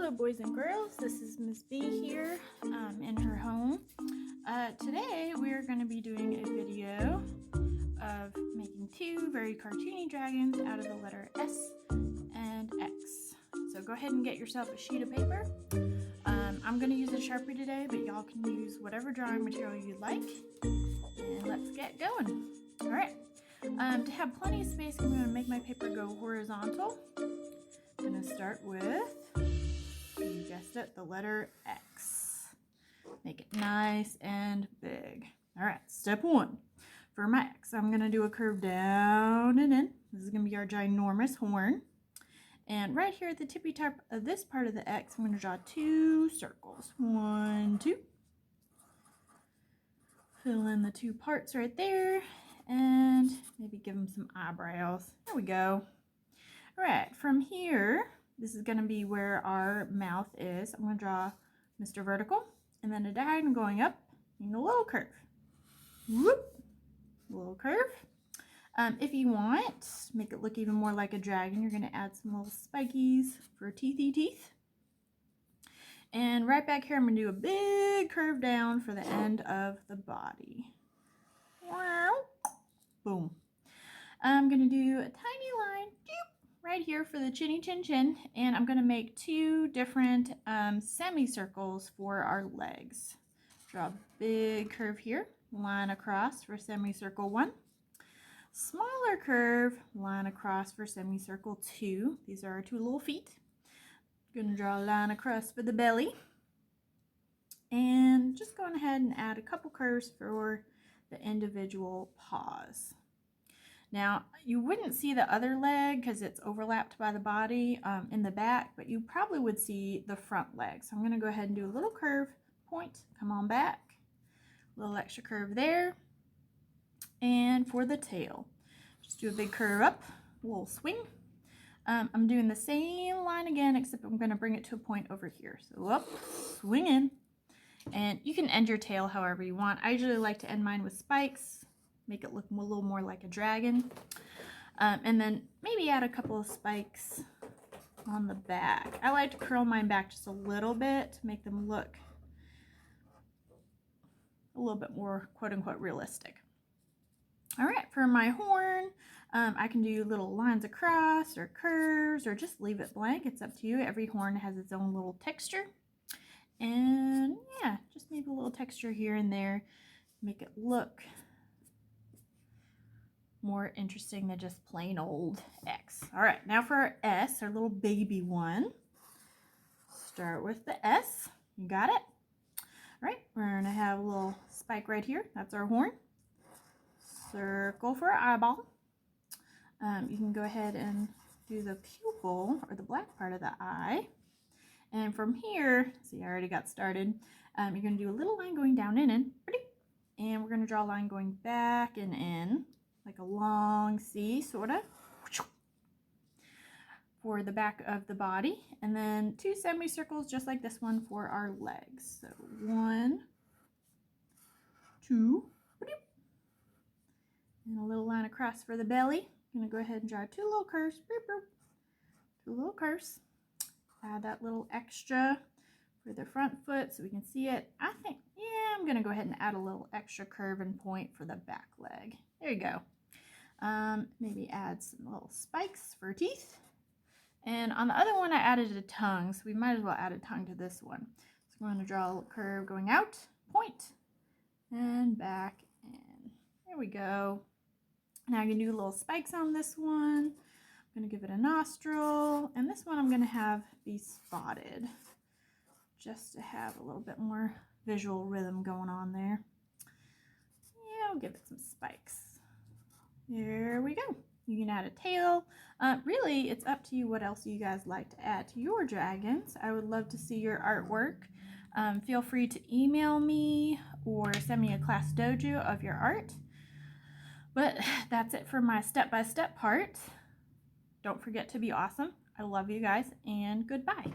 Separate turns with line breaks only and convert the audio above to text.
Hello boys and girls, this is Miss B here in her home. Today we are going to be doing a video of making two very cartoony dragons out of the letter S and X. So go ahead and get yourself a sheet of paper. I'm going to use a Sharpie today, but y'all can use whatever drawing material you'd like. And let's get going. Alright, to have plenty of space, I'm going to make my paper go horizontal. I'm going to start with, you guessed it, the letter X. Make it nice and big. Alright, step one. For my X, I'm going to do a curve down and in. This is going to be our ginormous horn. And right here at the tippy top of this part of the X, I'm going to draw two circles. 1, 2. Fill in the two parts right there. And maybe give them some eyebrows. There we go. Alright, from here, this is going to be where our mouth is. I'm going to draw Mr. Vertical, and then a diagonal going up, and a little curve. Whoop! A little curve. If you want, make it look even more like a dragon, you're going to add some little spikies for teethy teeth. And right back here, I'm going to do a big curve down for the end of the body. Wow! Boom. I'm going to do a tiny line right here for the chinny chin chin, and I'm going to make two different semicircles for our legs. Draw a big curve here, line across for semicircle 1. Smaller curve, line across for semicircle 2. These are our two little feet. Going to draw a line across for the belly. And just going ahead and add a couple curves for the individual paws. Now, you wouldn't see the other leg because it's overlapped by the body in the back, but you probably would see the front leg. So I'm going to go ahead and do a little curve, point, come on back. A little extra curve there. And for the tail, just do a big curve up, a little swing. I'm doing the same line again, except I'm going to bring it to a point over here. So up, swing in. And you can end your tail however you want. I usually like to end mine with spikes. Make it look a little more like a dragon. And then maybe add a couple of spikes on the back. I like to curl mine back just a little bit to make them look a little bit more quote-unquote realistic. All right, for my horn, I can do little lines across or curves or just leave it blank. It's up to you. Every horn has its own little texture. And yeah, just maybe a little texture here and there. Make it look more interesting than just plain old X. All right, now for our S, our little baby one. Start with the S. You got it? All right, we're going to have a little spike right here. That's our horn. Circle for our eyeball. You can go ahead and do the pupil, or the black part of the eye. And from here, see, I already got started. You're going to do a little line going down and in. And we're going to draw a line going back and in, like a long C, sort of, for the back of the body. And then two semicircles, just like this one, for our legs. So 1, 2, and a little line across for the belly. I'm going to go ahead and draw two little curves, two little curves. Add that little extra for the front foot so we can see it. I think, yeah, I'm going to go ahead and add a little extra curve and point for the back leg. There you go. Maybe add some little spikes for teeth. And on the other one, I added a tongue, so we might as well add a tongue to this one. So I'm going to draw a little curve going out, point, and back in. There we go. Now I can do little spikes on this one. I'm going to give it a nostril, and this one I'm going to have be spotted just to have a little bit more visual rhythm going on there. Yeah, I'll give it some spikes. There we go. You can add a tail. Really, it's up to you what else you guys like to add to your dragons. I would love to see your artwork. Feel free to email me or send me a class dojo of your art. But that's it for my step-by-step part. Don't forget to be awesome. I love you guys, and goodbye.